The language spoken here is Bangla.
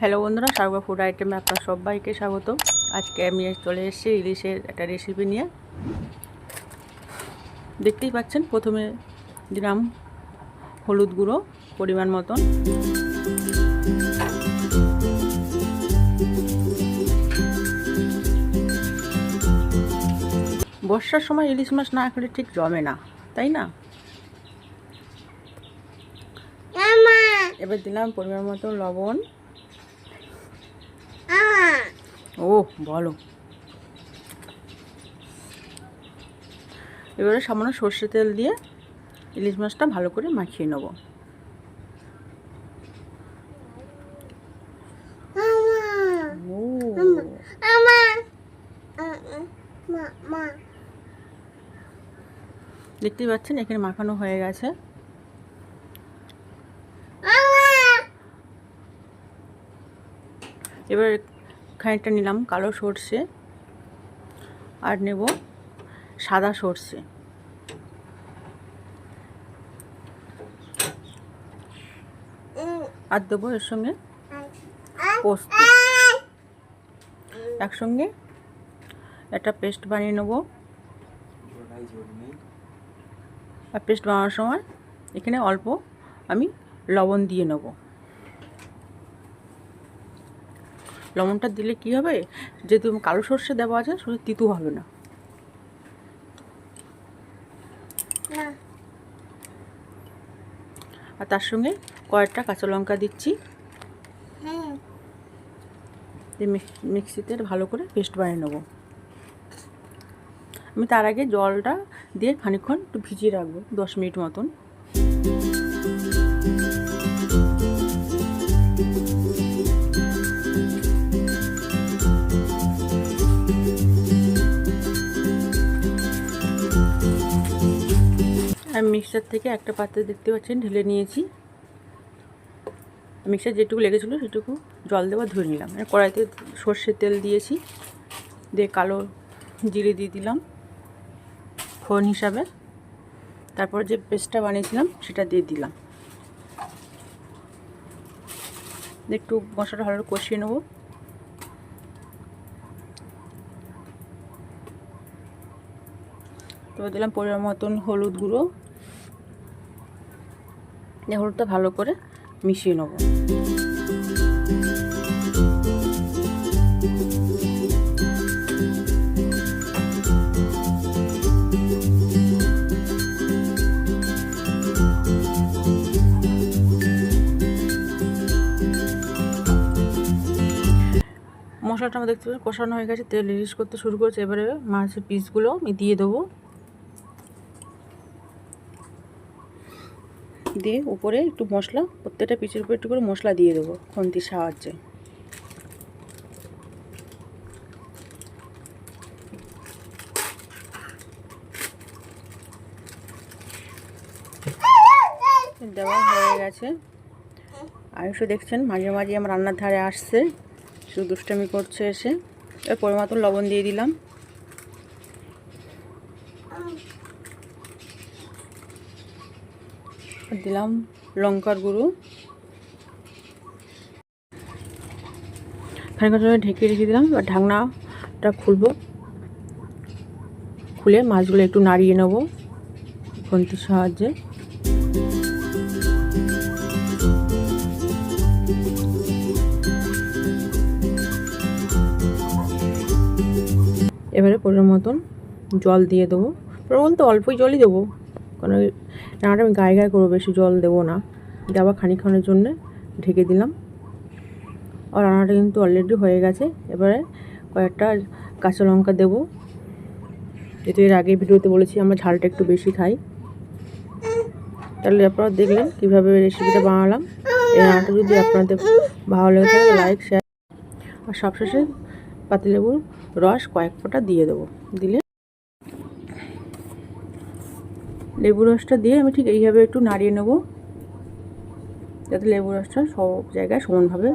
হ্যালো বন্ধুরা, সাগরিকা ফুড আইটেমে আপনার সবাইকে স্বাগত। আজকে আমি চলে এসেছি ইলিশের একটা রেসিপি নিয়ে। দেখতেই পাচ্ছেন, প্রথমে দিলাম হলুদ গুঁড়ো পরিমাণ মতন, বর্ষার সময় ইলিশ মাছ না খেলে ঠিক জমে না, তাই না? এবার দিলাম পরিমাণ মতো লবণ। ও বলো। এবারে সামান্য সর্ষে তেল দিয়ে ইলিশ মাছটা ভালো করে মাখিয়ে নেব। দেখতেই পাচ্ছেন এখানে মাখানো হয়ে গেছে। এবার খানিকটা নিলাম কালো সর্ষে আর নেব সাদা সর্ষে। আর দেবো এর সঙ্গে পোস্ত। একসঙ্গে একটা পেস্ট বানিয়ে নেব। আর পেস্ট বানানোর সময় এখানে অল্প আমি লবণ দিয়ে নেব। লবণটা দিলে কি হবে, যেহেতু কালো সর্ষে দেওয়া আছে, শুধু তিতো হবে না। আর তার সঙ্গে কয়েকটা কাঁচা লঙ্কা দিচ্ছি। মিক্সিতে ভালো করে পেস্ট বানিয়ে নেব। আমি তার আগে জলটা দিয়ে খানিকক্ষণ একটু ভিজিয়ে রাখবো, 10 মিনিট মতন। আমি মিক্সার থেকে একটা পাত্রে দেখতে পাচ্ছেন ঢেলে নিয়েছি। মিক্সার যেটুকু লেগেছিলো সেটুকু জল দেওয়া ধুয়ে নিলাম। কড়াইতে সর্ষের তেল দিয়েছি, দিয়ে কালো জিরে দিয়ে দিলাম ফোড়ন হিসাবে। তারপর যে পেস্টটা বানিয়েছিলাম সেটা দিয়ে দিলাম। একটু মশলাটা ভালো কষিয়ে নেব। তবে দিলাম পরিমাণ মতন হলুদ গুঁড়ো। হলুদটা ভালো করে মিশিয়ে নেব। মশলাটা আমরা দেখতে পাচ্ছি কষানো হয়ে গেছে, তেল রিলিজ করতে শুরু করেছে। এবারে মাছের পিসগুলো আমি দিয়ে দেবো। দিয়ে উপরে একটু মশলা, প্রত্যেকটা পিসের উপরে একটু করে মশলা দিয়ে দেবো খুন্তির সাহায্যে। দেওয়া হয়ে গেছে। আয়ুষও দেখছেন মাঝে মাঝে আমার রান্নার ধারে আসছে, শুধু দুষ্টামি করছে এসে। এবার পরিমাণ মতো লবণ দিয়ে দিলাম। দিলাম লঙ্কার গুঁড়ো। খানিকটা সময় ঢেকে রেখে দিলাম। এবার ঢাকনাটা খুলবো। খুলে মাছগুলো একটু নাড়িয়ে নেব খুন্তির সাহায্যে। এবারে পরিমাণ মতন জল দিয়ে দেবো। পরিমাণ তো অল্পই জলই দেবো, কারণ রান্নাটা আমি গায়ে গায়ে করবো, বেশি জল দেবো না। দিয়ে আবার খানিকক্ষণের জন্য ঢেকে দিলাম। আর রান্নাটা কিন্তু অলরেডি হয়ে গেছে। এবারে কয়েকটা কাঁচা লঙ্কা দেবো, যেহেতু এর আগে ভিডিওতে বলেছি আমরা ঝালটা একটু বেশি খাই। তাহলে আপনারা দেখলেন কীভাবে রেসিপিটা বানালাম। এই রান্নাটা যদি আপনাদের ভালো লেগে থাকে লাইক, শেয়ার। আর সবশেষে পাতিলেবুর রস কয়েক ফোঁটা দিয়ে দেবো। দিলে লেবু রসটা দিয়ে আমি ঠিক এইভাবে একটু নাড়িয়ে নেব, যাতে লেবু রসটা সব জায়গায় সমানভাবে